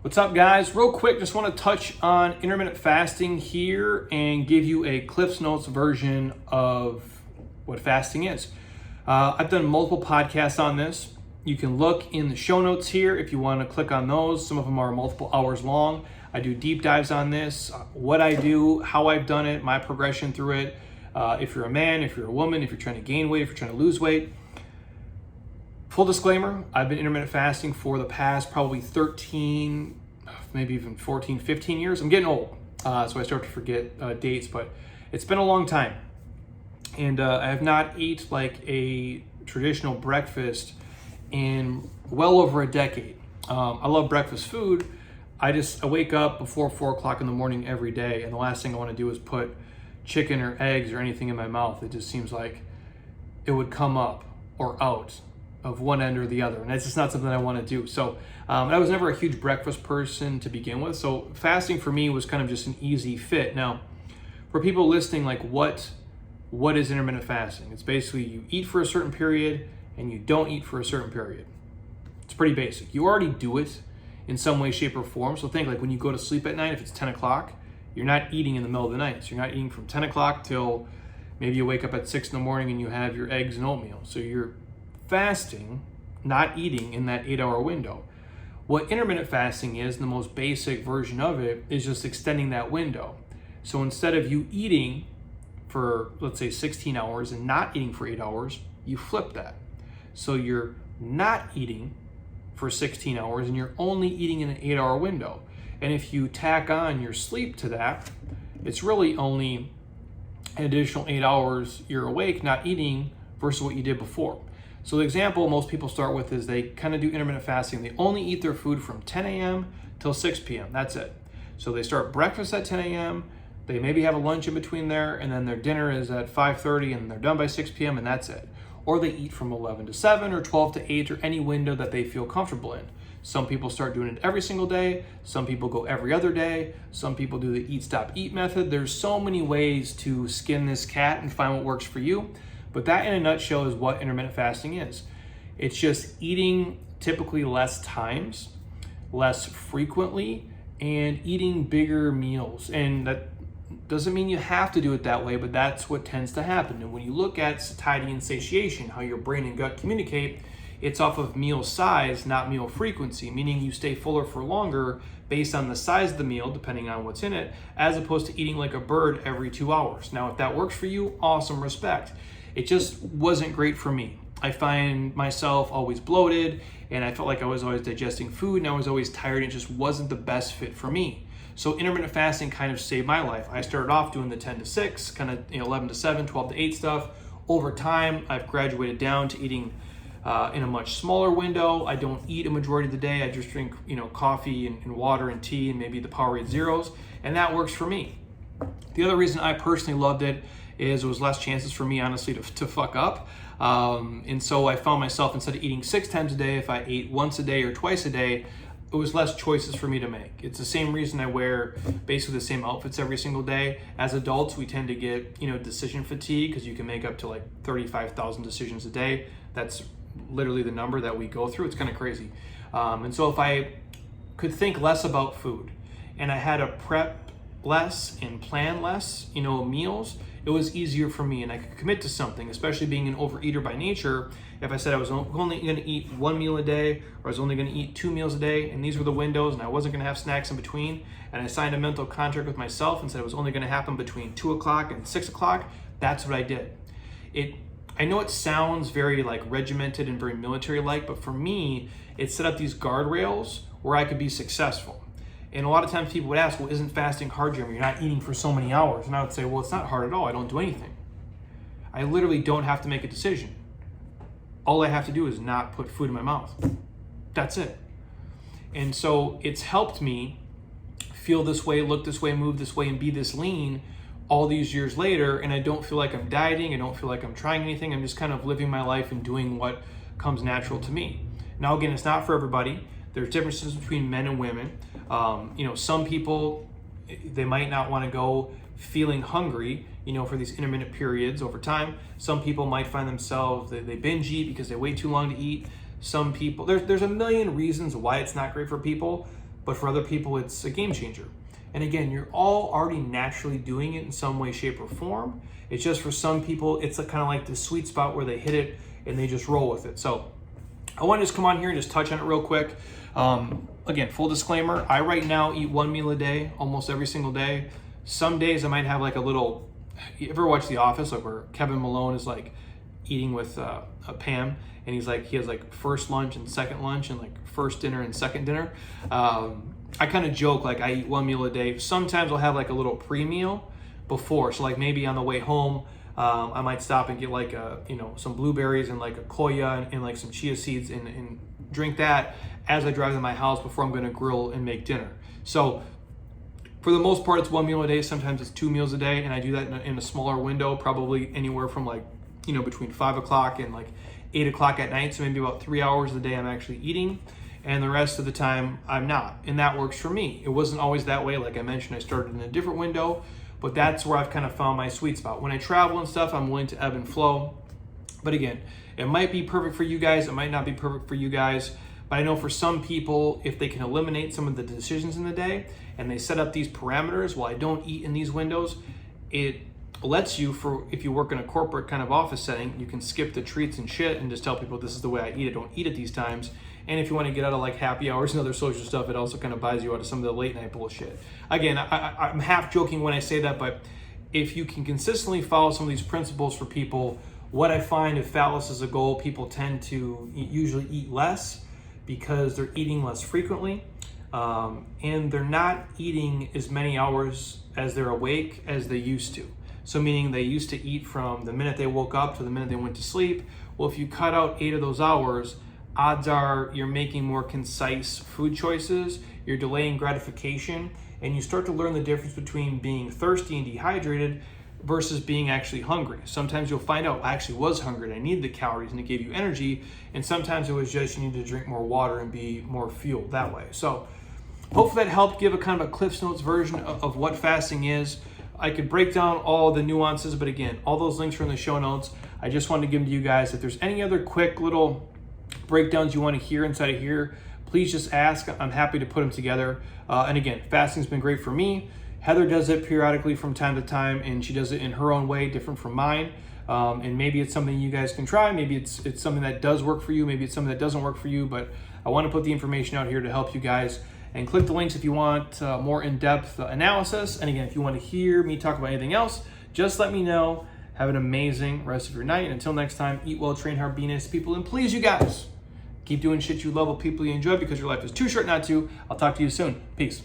What's up, guys? Real quick, just want to touch on intermittent fasting here and give you a Cliff's Notes version of what fasting is. I've done multiple podcasts on this. You can look in the show notes here if you want to click on those. Some of them are multiple hours long. I do deep dives on this, what I do, how I've done it, my progression through it. If you're a man, if you're a woman, if you're trying to gain weight, if you're trying to lose weight. Full disclaimer, I've been intermittent fasting for the past probably 13, maybe even 14, 15 years. I'm getting old, so I start to forget dates, but it's been a long time. And I have not ate like a traditional breakfast in well over a decade. I love breakfast food. I wake up before 4 o'clock in the morning every day, and the last thing I want to do is put chicken or eggs or anything in my mouth. It just seems like it would come up or out of one end or the other, and that's just not something I want to do. So I was never a huge breakfast person to begin with, so fasting for me was kind of just an easy fit. Now, for people listening, like what is intermittent fasting? It's basically you eat for a certain period and you don't eat for a certain period. It's pretty basic. You already do it in some way, shape, or form. So think like when you go to sleep at night, if it's 10 o'clock, you're not eating in the middle of the night. So you're not eating from 10 o'clock till maybe you wake up at 6 in the morning and you have your eggs and oatmeal. So you're fasting, not eating in that 8-hour window. What intermittent fasting is, the most basic version of it, is just extending that window. So instead of you eating for, let's say, 16 hours and not eating for 8 hours, you flip that. So you're not eating for 16 hours and you're only eating in an 8-hour window. And if you tack on your sleep to that, it's really only an additional 8 hours you're awake, not eating, versus what you did before. So the example most people start with is they kind of do intermittent fasting. They only eat their food from 10 a.m. till 6 p.m. That's it. So they start breakfast at 10 a.m. They maybe have a lunch in between there, and then their dinner is at 5:30 and they're done by 6 p.m. and that's it. Or they eat from 11 to 7 or 12 to 8 or any window that they feel comfortable in. Some people start doing it every single day. Some people go every other day. Some people do the eat, stop, eat method. There's so many ways to skin this cat and find what works for you. But that in a nutshell is what intermittent fasting is. It's just eating typically less times, less frequently, and eating bigger meals. And that doesn't mean you have to do it that way, but that's what tends to happen. And when you look at satiety and satiation, how your brain and gut communicate, it's off of meal size, not meal frequency, meaning you stay fuller for longer based on the size of the meal, depending on what's in it, as opposed to eating like a bird every 2 hours. Now, if that works for you, awesome, respect. It just wasn't great for me. I find myself always bloated, and I felt like I was always digesting food, and I was always tired, and it just wasn't the best fit for me. So intermittent fasting kind of saved my life. I started off doing the 10 to 6, kind of 11 to 7, 12 to 8 stuff. Over time, I've graduated down to eating in a much smaller window. I don't eat a majority of the day. I just drink coffee and water and tea and maybe the Powerade Zeros, and that works for me. The other reason I personally loved it is there was less chances for me, honestly, to fuck up. And so I found myself, instead of eating 6 times a day, if I ate once a day or twice a day, it was less choices for me to make. It's the same reason I wear basically the same outfits every single day. As adults, we tend to get, decision fatigue because you can make up to like 35,000 decisions a day. That's literally the number that we go through. It's kind of crazy. And so if I could think less about food and I had to prep less and plan less, meals, it was easier for me and I could commit to something, especially being an overeater by nature. If I said I was only going to eat 1 meal a day, or I was only going to eat 2 meals a day, and these were the windows, and I wasn't going to have snacks in between, and I signed a mental contract with myself and said it was only going to happen between 2 o'clock and 6 o'clock, that's what I did. I know it sounds very like regimented and very military-like, but for me, it set up these guardrails where I could be successful. And a lot of times people would ask, well, isn't fasting hard, Jeremy? You're not eating for so many hours. And I would say, well, it's not hard at all. I don't do anything. I literally don't have to make a decision. All I have to do is not put food in my mouth. That's it. And so it's helped me feel this way, look this way, move this way, and be this lean all these years later. And I don't feel like I'm dieting. I don't feel like I'm trying anything. I'm just kind of living my life and doing what comes natural to me. Now, again, it's not for everybody. There's differences between men and women. Some people, they might not want to go feeling hungry, for these intermittent periods over time. Some people might find themselves, they binge eat because they wait too long to eat. Some people, there's a million reasons why it's not great for people. but for other people, it's a game changer. And again, you're all already naturally doing it in some way, shape, or form. It's just for some people, it's kind of like the sweet spot where they hit it and they just roll with it. So I want to just come on here and just touch on it real quick. Again, full disclaimer, I right now eat 1 meal a day, almost every single day. Some days I might have like a little, you ever watch The Office, like where Kevin Malone is like eating with Pam, and he has like first lunch and second lunch and like first dinner and second dinner. I kind of joke like I eat 1 meal a day. Sometimes I'll have like a little pre-meal before. So like maybe on the way home, I might stop and get like some blueberries and like a koya and like some chia seeds and drink that as I drive to my house before I'm going to grill and make dinner. So for the most part, it's 1 meal a day. Sometimes it's 2 meals a day, and I do that in a smaller window, probably anywhere from like between 5 o'clock and like 8 o'clock at night. So maybe about 3 hours a day I'm actually eating, and the rest of the time I'm not. And that works for me. It wasn't always that way. Like I mentioned, I started in a different window, but that's where I've kind of found my sweet spot. When I travel and stuff, I'm willing to ebb and flow. But again, it might be perfect for you guys. It might not be perfect for you guys. But I know for some people, if they can eliminate some of the decisions in the day and they set up these parameters, well, I don't eat in these windows, it lets you, if you work in a corporate kind of office setting, you can skip the treats and shit and just tell people this is the way I eat. I don't eat at these times. And if you want to get out of like happy hours and other social stuff, it also kind of buys you out of some of the late night bullshit. Again, I'm half joking when I say that, but if you can consistently follow some of these principles for people, what I find if fat loss is a goal, people tend to usually eat less because they're eating less frequently, and they're not eating as many hours as they're awake as they used to. So meaning they used to eat from the minute they woke up to the minute they went to sleep. Well, if you cut out 8 of those hours, odds are you're making more concise food choices, you're delaying gratification, and you start to learn the difference between being thirsty and dehydrated versus being actually hungry. Sometimes you'll find out I actually was hungry and I needed the calories and it gave you energy, and sometimes it was just you need to drink more water and be more fueled that way. So hopefully that helped give a kind of a Cliff's Notes version of what fasting is. I could break down all the nuances, but again, all those links are in the show notes. I just wanted to give them to you guys. If there's any other quick little breakdowns you want to hear inside of here, please just ask. I'm happy to put them together. And again, fasting's been great for me. Heather does it periodically from time to time, and she does it in her own way, different from mine. And maybe it's something you guys can try. Maybe it's something that does work for you. Maybe it's something that doesn't work for you, but I want to put the information out here to help you guys. And click the links if you want more in-depth analysis. And again, if you want to hear me talk about anything else, just let me know. Have an amazing rest of your night. And until next time, eat well, train hard, be nice to people, and please, you guys, keep doing shit you love with people you enjoy because your life is too short not to. I'll talk to you soon. Peace.